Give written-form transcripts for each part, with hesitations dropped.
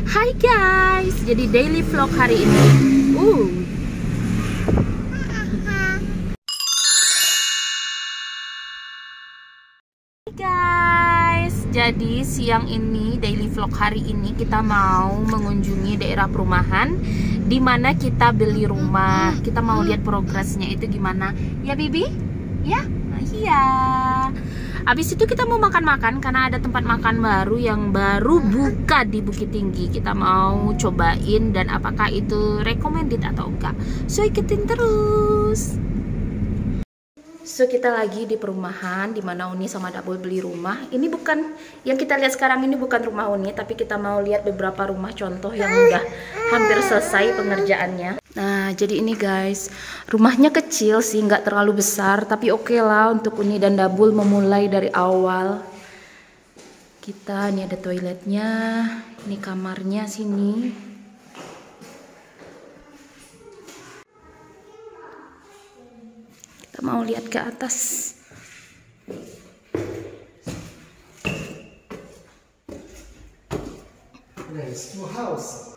Hai guys, jadi daily vlog hari ini. Hai guys, jadi siang ini daily vlog hari ini kita mau mengunjungi daerah perumahan di mana kita beli rumah. Kita mau lihat progresnya itu gimana. Ya Bibi? Ya? Iya. Habis itu kita mau makan-makan karena ada tempat makan baru yang baru buka di Bukit Tinggi. Kita mau cobain dan apakah itu recommended atau enggak. So ikutin terus. So kita lagi di perumahan di mana Uni sama Dabul beli rumah. Ini bukan yang kita lihat sekarang, ini bukan rumah Uni, tapi kita mau lihat beberapa rumah contoh yang udah hampir selesai pengerjaannya. Nah, jadi ini guys, rumahnya kecil sih, nggak terlalu besar, tapi oke lah untuk Uni dan Dabul memulai dari awal. Kita ini ada toiletnya, ini kamarnya sini. Kita mau lihat ke atas. Nice to house.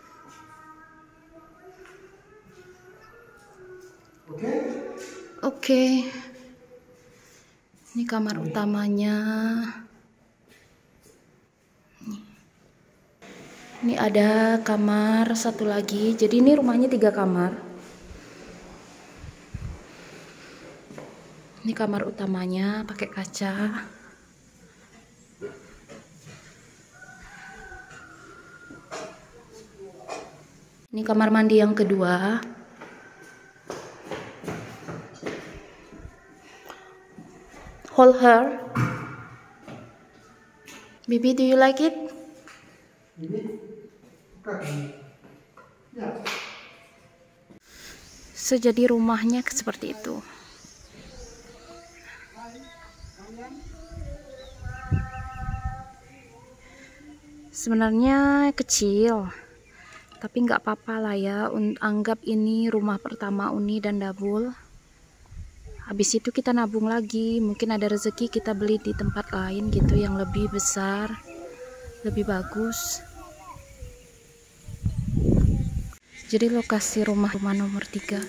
Oke. Ini kamar utamanya. Ini ada kamar satu lagi. Jadi ini rumahnya 3 kamar. Ini kamar utamanya pakai kaca. Ini kamar mandi yang kedua. Hold her. Bibi, do you like it? So, jadi rumahnya seperti itu. Sebenarnya kecil, tapi nggak apa-apa lah ya. Anggap ini rumah pertama Uni dan Dabul. Habis itu kita nabung lagi. Mungkin ada rezeki kita beli di tempat lain gitu yang lebih besar, lebih bagus. Jadi lokasi rumah nomor 3.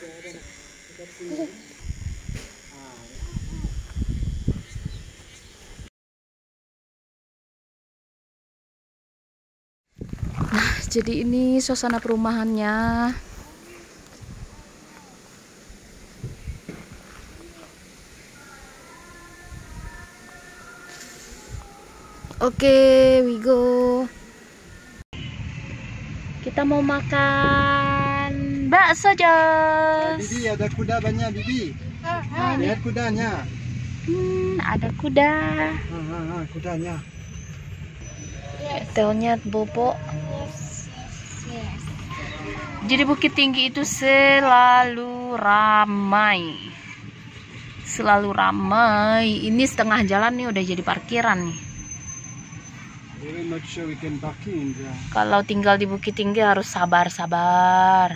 Nah, jadi ini suasana perumahannya. Oke, we go. Kita mau makan bakso Jos. Bibi, ada kuda banyak Bibi. Lihat kudanya. Ada kuda. Kudanya. Hotelnya Bobo. Jadi Bukit Tinggi itu selalu ramai. Selalu ramai. Ini setengah jalan nih udah jadi parkiran nih. Kalau tinggal di Bukit Tinggi harus sabar-sabar.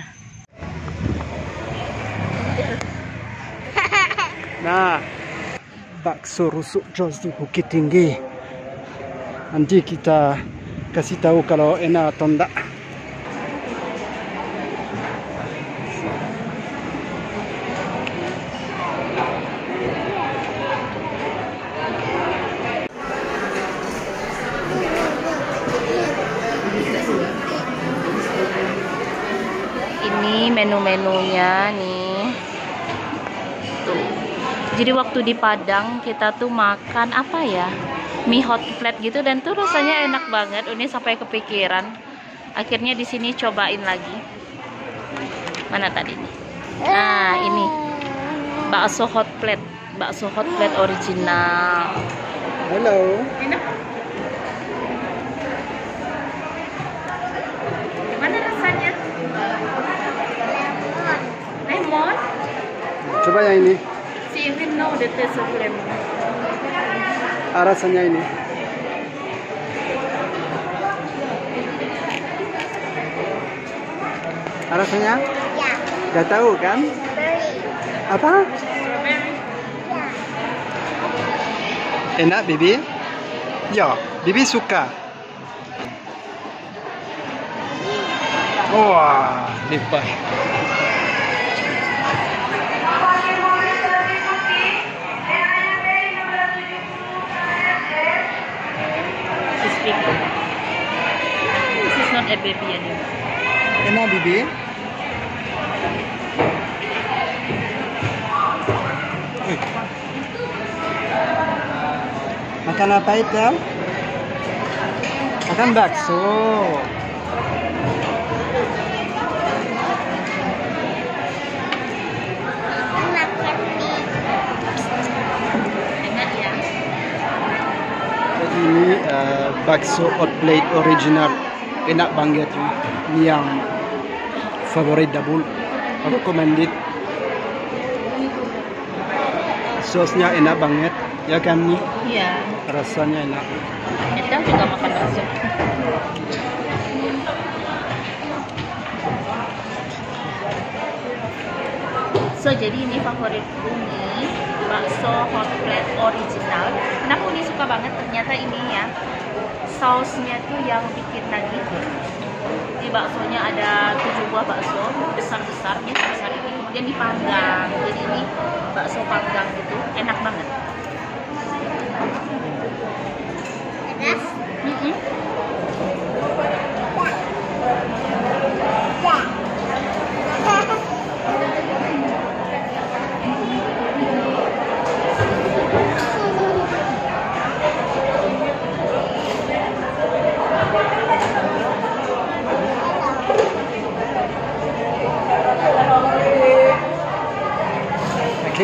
Nah, bakso rusuk Jos di Bukit Tinggi. Nanti kita kasih tahu kalau enak atau enggak. Ini menu-menunya nih. Tuh. Jadi waktu di Padang kita tuh makan apa ya? Mie hot plate gitu dan tuh rasanya enak banget. Ini sampai kepikiran. Akhirnya di sini cobain lagi. Mana tadi nih? Nah, ini bakso hot plate. Bakso hot plate original. Halo. Gimana rasanya? Lemon? Coba yang ini. She even know the taste of lemon. Rasanya ini. Rasanya? Ya. Udah tahu kan? Apa? Enak Bibi? Ya, Bibi suka. Wah, lipat. This is not a baby anymore. Enak bibi. Makan apa itu? Makan bakso. Enak ya. Jadi ini bakso hot plate original. Enak banget. Ini yang favorit Dabul. Recommended. Sosnya enak banget. Ya kan nih? Iya. Rasanya enak. Kita juga makan bakso. So jadi ini favorit Uni, bakso hot plate original. Kenapa Uni suka banget? Ternyata ini ya, sausnya tuh yang bikin nagih. Di baksonya ada 7 buah bakso besar-besarnya sebesar ini, kemudian dipanggang. Jadi ini bakso panggang gitu, enak banget.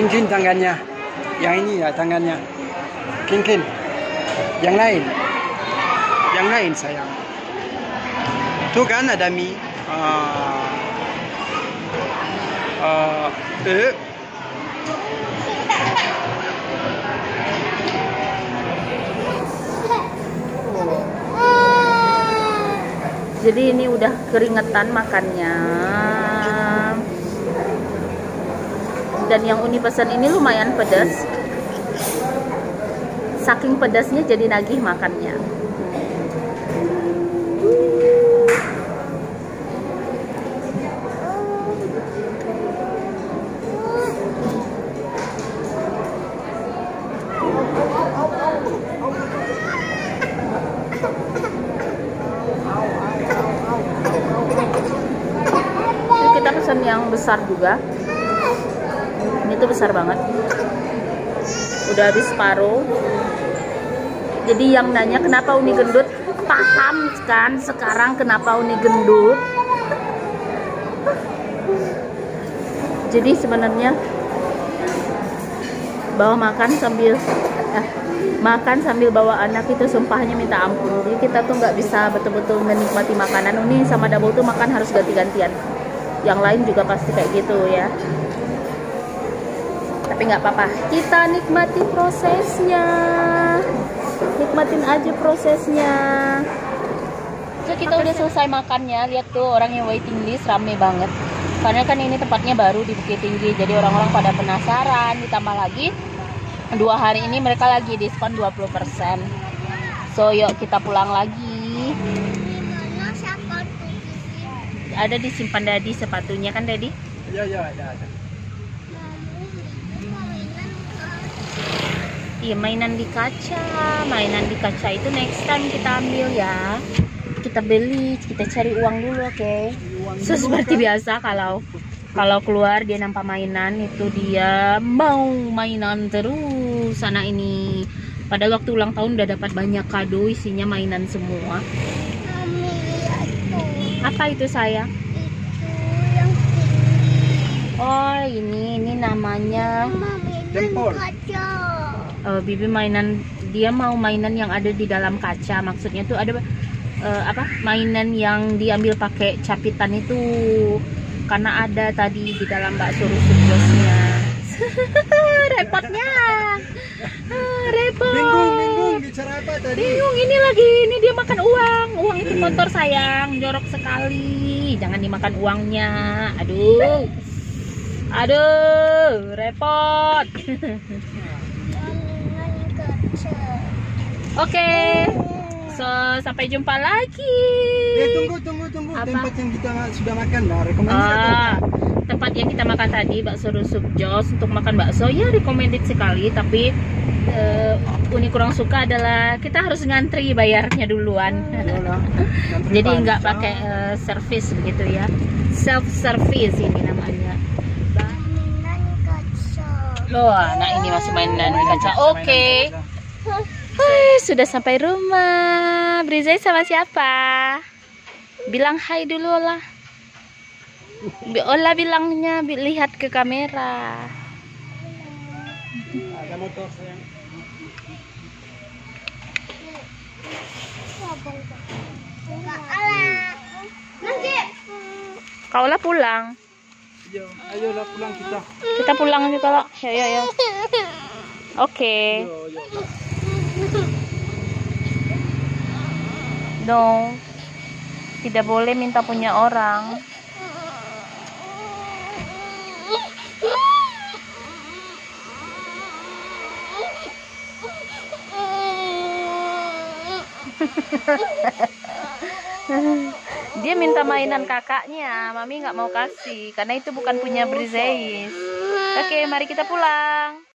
Kin tangannya. Yang ini ya tangannya. Kin. Yang lain. Yang lain sayang. Tuh kan ada mie. Jadi ini udah keringetan makannya. Dan yang Uni pesan ini lumayan pedas. Saking pedasnya jadi nagih makannya. Ini kita pesan yang besar juga. Ini tuh besar banget. Udah habis separuh. Jadi yang nanya kenapa Uni gendut, paham kan sekarang kenapa Uni gendut. Jadi sebenarnya bawa makan sambil bawa anak itu sumpahnya minta ampun. Jadi kita tuh nggak bisa betul-betul menikmati makanan. Uni sama Dabul tuh makan harus ganti-gantian. Yang lain juga pasti kayak gitu ya. Tapi nggak apa-apa, kita nikmati prosesnya, nikmatin aja prosesnya. So kita udah selesai makannya, lihat tuh orang yang waiting list rame banget. Karena kan ini tempatnya baru di Bukit Tinggi, jadi orang-orang pada penasaran. Ditambah lagi 2 hari ini mereka lagi diskon 20%. So yuk kita pulang lagi. Ada disimpan Dadi sepatunya kan Dadi? Iya ada. Iya, mainan di kaca itu next time kita ambil ya. Kita beli, kita cari uang dulu, oke? So seperti biasa kalau keluar dia nampak mainan itu dia mau mainan terus sana ini. Pada waktu ulang tahun udah dapat banyak kado, isinya mainan semua. Apa itu sayang? Oh ini namanya Jempol. Bibi mainan, dia mau mainan yang ada di dalam kaca. Maksudnya tuh ada mainan yang diambil pakai capitan itu, karena ada tadi di dalam bakso rusuk josnya. Repotnya repot. Bingung bicara apa tadi? Bingung ini dia makan uang itu kotor sayang, jorok sekali, jangan dimakan uangnya. Aduh repot. Oke, So, sampai jumpa lagi. Tunggu. Apa? Tempat yang kita sudah makan lah, rekomendasi Tempat yang kita makan tadi, bakso rusuk Jos. Untuk makan bakso ya recommended sekali, tapi Uni kurang suka adalah kita harus ngantri bayarnya duluan. Jadi nggak pakai service begitu ya, self service ini namanya. Loh, anak ini masih mainan di kaca. Oke. Hai, sudah sampai rumah. Brizai sama siapa? Bilang hai dulu lah. Ola bilangnya, lihat ke kamera. Ada motor sayang. Kaulah pulang. Ayolah pulang kita. Kita pulang juga lah. Ya. Oke. Yo. No. Tidak boleh minta punya orang. Dia minta mainan kakaknya, mami nggak mau kasih karena itu bukan punya Brizeis. Oke, mari kita pulang.